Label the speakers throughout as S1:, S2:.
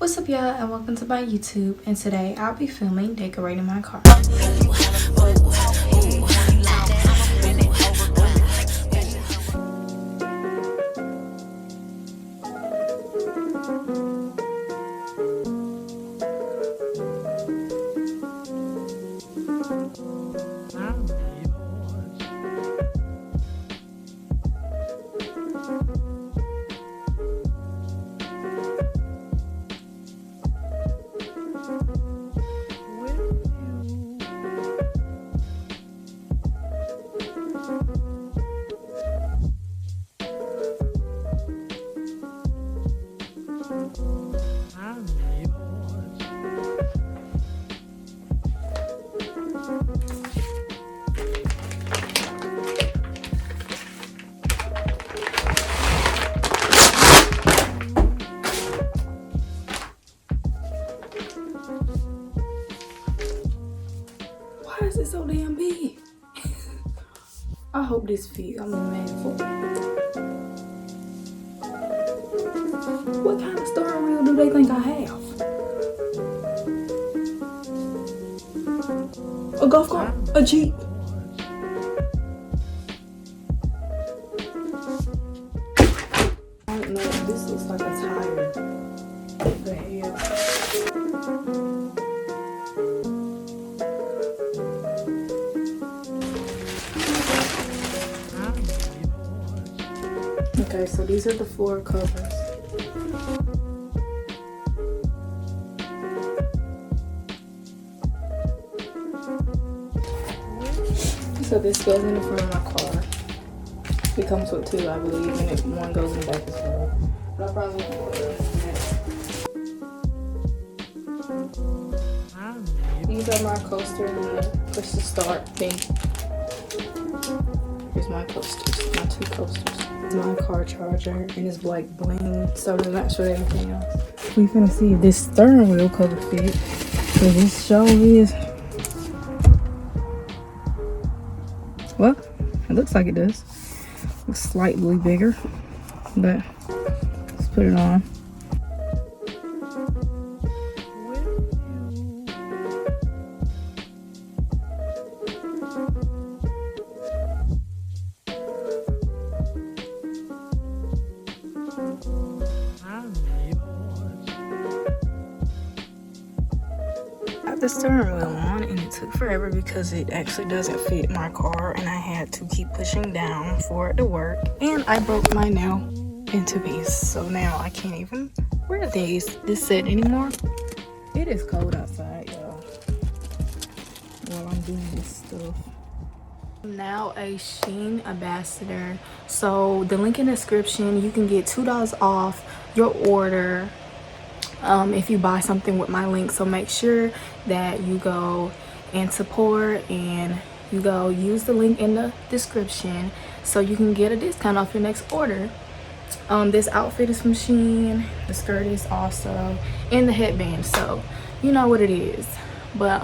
S1: What's up, y'all, and welcome to my YouTube. And today I'll be filming decorating my car. Why is it so damn big? I hope this fits. I'm mad for it. What kind of steering wheel do they think I have? A golf cart? A Jeep? I don't know if this looks like a tire. What the hell? Okay, so these are the floor covers. So this goes in the front of my car. It comes with two, I believe, and one goes in the back as well. But I probably won't order that. These are my coaster and the push to start thing. Here's my coasters, my two coasters. My car charger, and it's like bling, so to match with everything else. We finna see if this steering wheel cover fit. So this show is, well, it looks like it does. Looks slightly bigger, but let's put it on. The steering wheel on, and it took forever because it actually doesn't fit my car, and I had to keep pushing down for it to work, and I broke my nail into pieces, so now I can't even wear this set anymore. It is cold outside, y'all, while I'm doing this stuff. I'm now a Shein ambassador, so the link in the description, you can get $2 off your order if you buy something with my link. So make sure that you go and support, and you go use the link in the description so you can get a discount off your next order. This outfit is from Shein, the skirt is also, and the headband, so you know what it is. But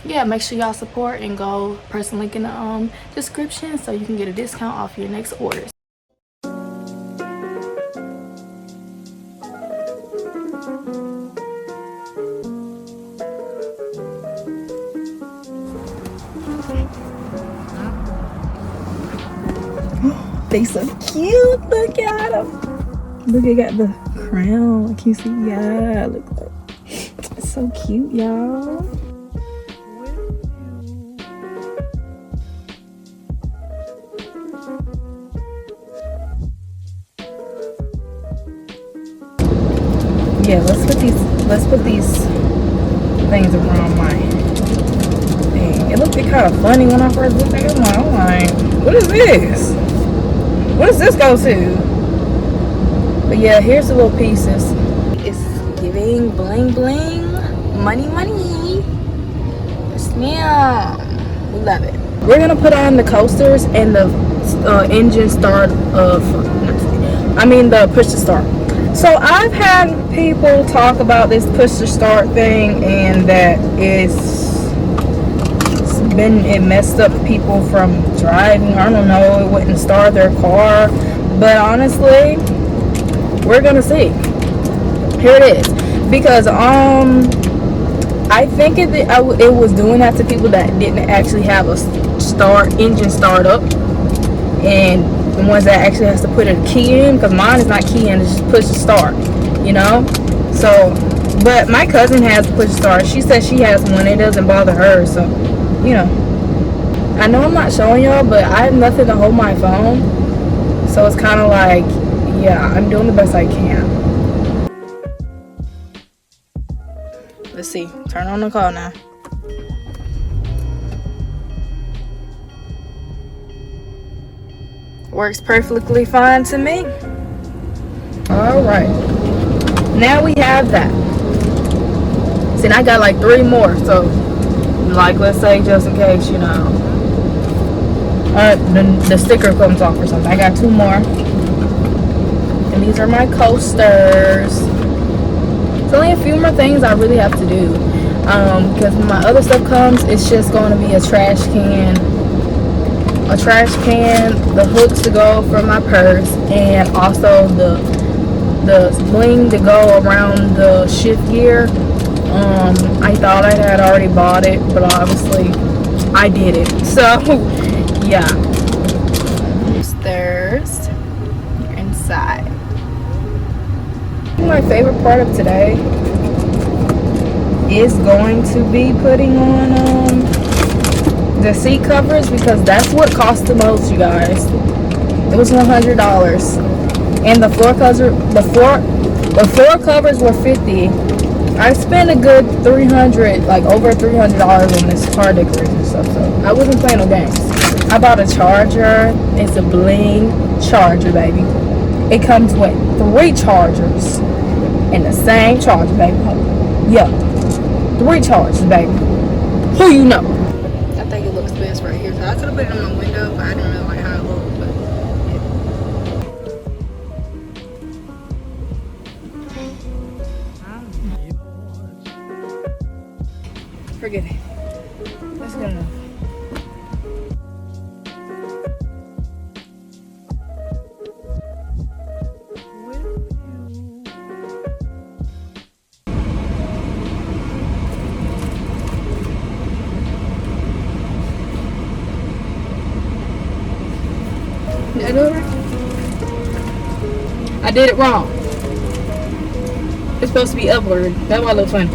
S1: yeah, make sure y'all support and go press the link in the description so you can get a discount off your next orders. They so cute. Look at them. Look, it got the crown. Like you see, yeah. Look, it's so cute, y'all. Yeah, let's put these things around my thing. It looked kind of funny when I first looked at it. I'm like, what is this? What does this go to? But yeah, here's the little pieces. It's giving bling bling, money money. Yes, ma'am. We love it. We're gonna put on the coasters and the engine start the push to start. So I've had people talk about this push to start thing, and that it messed up people from driving. I don't know, it wouldn't start their car. But honestly, we're gonna see. Here it is. Because I think it was doing that to people that didn't actually have a engine start up, and the ones that actually has to put a key in, because mine is not key in, it's just push to start, you know. So, but my cousin has push to start. She says she has one, it doesn't bother her. So, you know, I know I'm not showing y'all, but I have nothing to hold my phone, so it's kind of like, yeah, I'm doing the best I can. Let's see, turn on the car now. Works perfectly fine to me. All right, now we have that. See, I got like 3 more, so like, let's say just in case, you know, the sticker comes off or something. I got 2 more, and these are my coasters. It's only a few more things I really have to do, because when my other stuff comes, it's just going to be a trash can, the hooks to go for my purse, and also the bling to go around the shift gear. I thought I had already bought it, but obviously I didn't. So yeah, stairs inside. My favorite part of today is going to be putting on the seat covers, because that's what cost the most, you guys. It was $100, and the floor covers were $50. I spent a good $300, like over $300 on this car decoration and stuff, so I wasn't playing no games. I bought a charger. It's a Bling charger, baby. It comes with 3 chargers in the same charger, baby. Yeah, 3 chargers, baby. Who you know? I think it looks best right here. So I could have put it on my window, but I didn't really like how it looked. But yeah. Forget it. That's good enough. Did I do it right? I did it wrong. It's supposed to be upward. That's why it looks funny.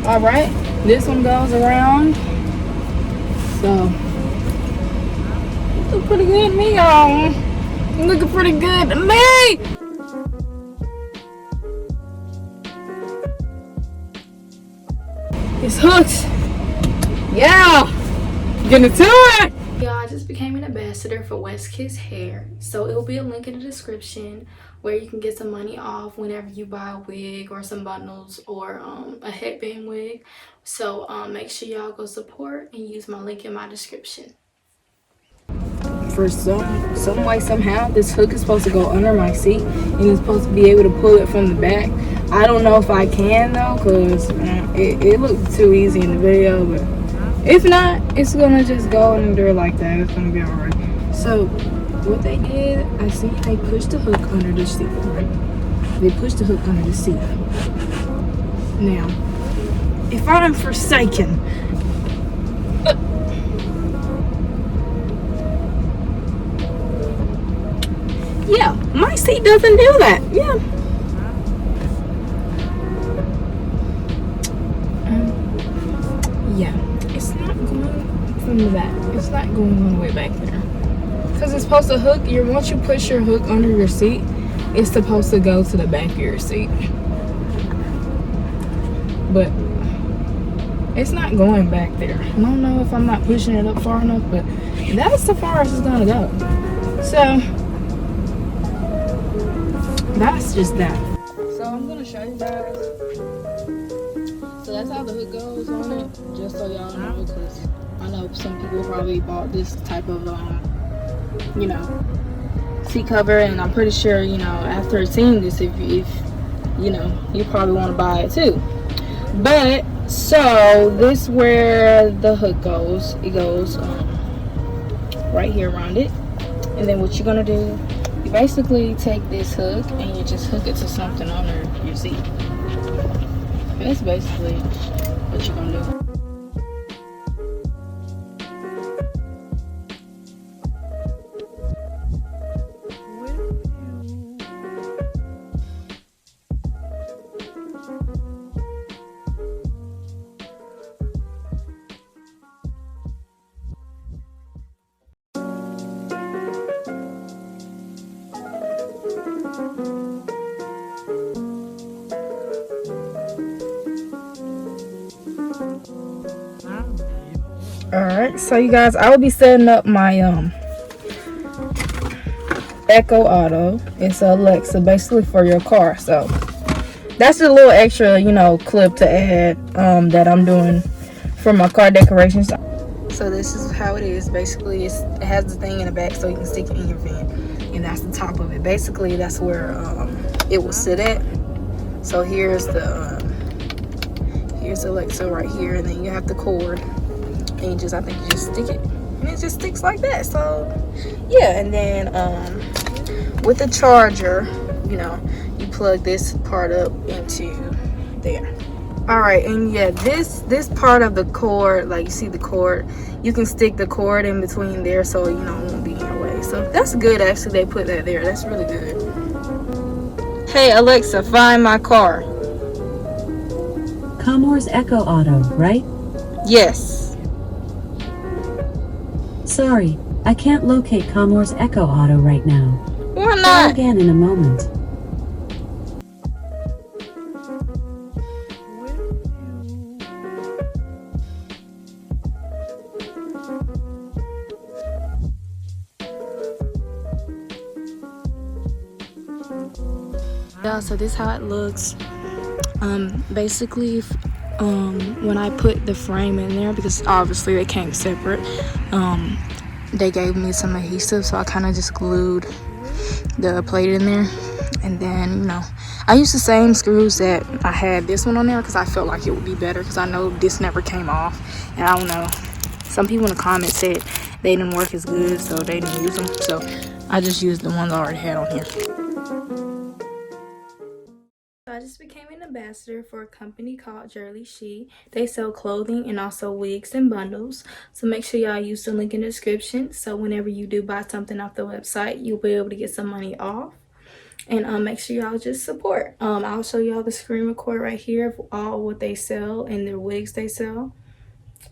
S1: All right, this one goes around. So, look pretty good to me, y'all. Looking pretty good to me. It's hooked. Yeah, getting to it. Yeah, I just became an ambassador for West Kiss Hair, so it will be a link in the description where you can get some money off whenever you buy a wig or some bundles or a headband wig. So make sure y'all go support and use my link in my description. For some way, somehow, this hook is supposed to go under my seat, and it's supposed to be able to pull it from the back. I don't know if I can though, because it looked too easy in the video, but if not, it's gonna just go under like that. It's gonna be alright. So what they did, I see they pushed the hook under the seat, right? They pushed the hook under the seat. Now, if I'm forsaken, yeah, my seat doesn't do that. Yeah. Yeah, it's not going from the back. It's not going all the way back there. Because it's supposed to hook, once you push your hook under your seat, it's supposed to go to the back of your seat. But it's not going back there. I don't know if I'm not pushing it up far enough, but that's the far as it's gonna go. So that's just that. So I'm gonna show you guys. So that's how the hook goes on it, just so y'all know, because I know some people probably bought this type of seat cover, and I'm pretty sure, you know, after seeing this, if you know, you probably want to buy it too. But so this where the hook goes. It goes right here around it, and then what you're gonna do, you basically take this hook and you just hook it to something under your seat. And that's basically what you're gonna do. Alright, so you guys, I will be setting up my Echo Auto. It's a Alexa basically for your car. So that's a little extra, you know, clip to add that I'm doing for my car decorations. So this is how it is. Basically, it has the thing in the back so you can stick it in your vent, and that's the top of it. Basically, that's where it will sit at. So here's Alexa right here, and then you have the cord. And I think you just stick it, and it just sticks like that. So yeah, and then with the charger, you know, you plug this part up into there. All right, and yeah, this part of the cord, like you see the cord, you can stick the cord in between there, so you know it won't be in your way. So that's good. Actually, they put that there. That's really good. Hey Alexa, find my car.
S2: Commore's Echo Auto, right?
S1: Yes.
S2: Sorry, I can't locate Commore's Echo Auto right now.
S1: Why
S2: Try
S1: not?
S2: again in a moment.
S1: Yeah, so this is how it looks. Basically, when I put the frame in there, because obviously they came separate, they gave me some adhesive, so I kind of just glued the plate in there. And then, you know, I used the same screws that I had this one on there because I felt like it would be better, because I know this never came off, and I don't know, some people in the comments said they didn't work as good, so they didn't use them, so I just used the ones I already had on here. I just became an ambassador for a company called Jerly She. They sell clothing and also wigs and bundles. So make sure y'all use the link in the description. So whenever you do buy something off the website, you'll be able to get some money off. And make sure y'all just support. I'll show y'all the screen record right here of all what they sell and their wigs they sell.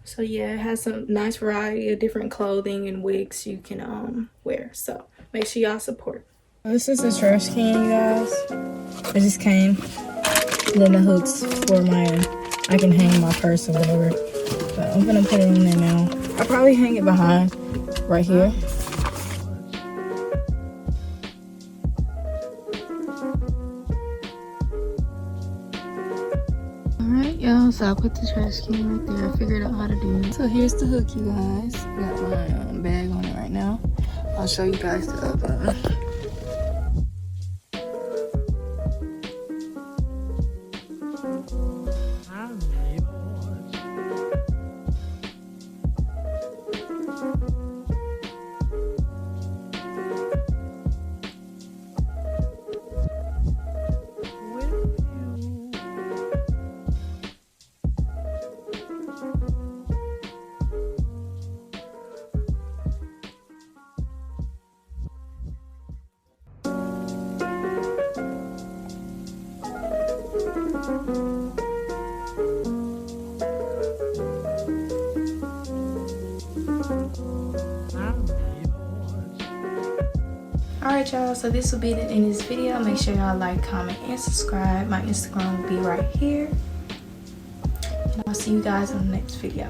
S1: So yeah, it has some nice variety of different clothing and wigs you can wear. So make sure y'all support. This is a trash can, you guys. It just came. And then the hooks for my, I can hang my purse or whatever. But I'm gonna put it in there now. I'll probably hang it behind, right here. Alright, y'all, so I put the trash can right there. I figured out how to do it. So here's the hook, you guys. Got my bag on it right now. I'll show you guys the other one. Alright y'all, so this will be the end of this video. Make sure y'all like, comment, and subscribe. My Instagram will be right here. And I'll see you guys in the next video.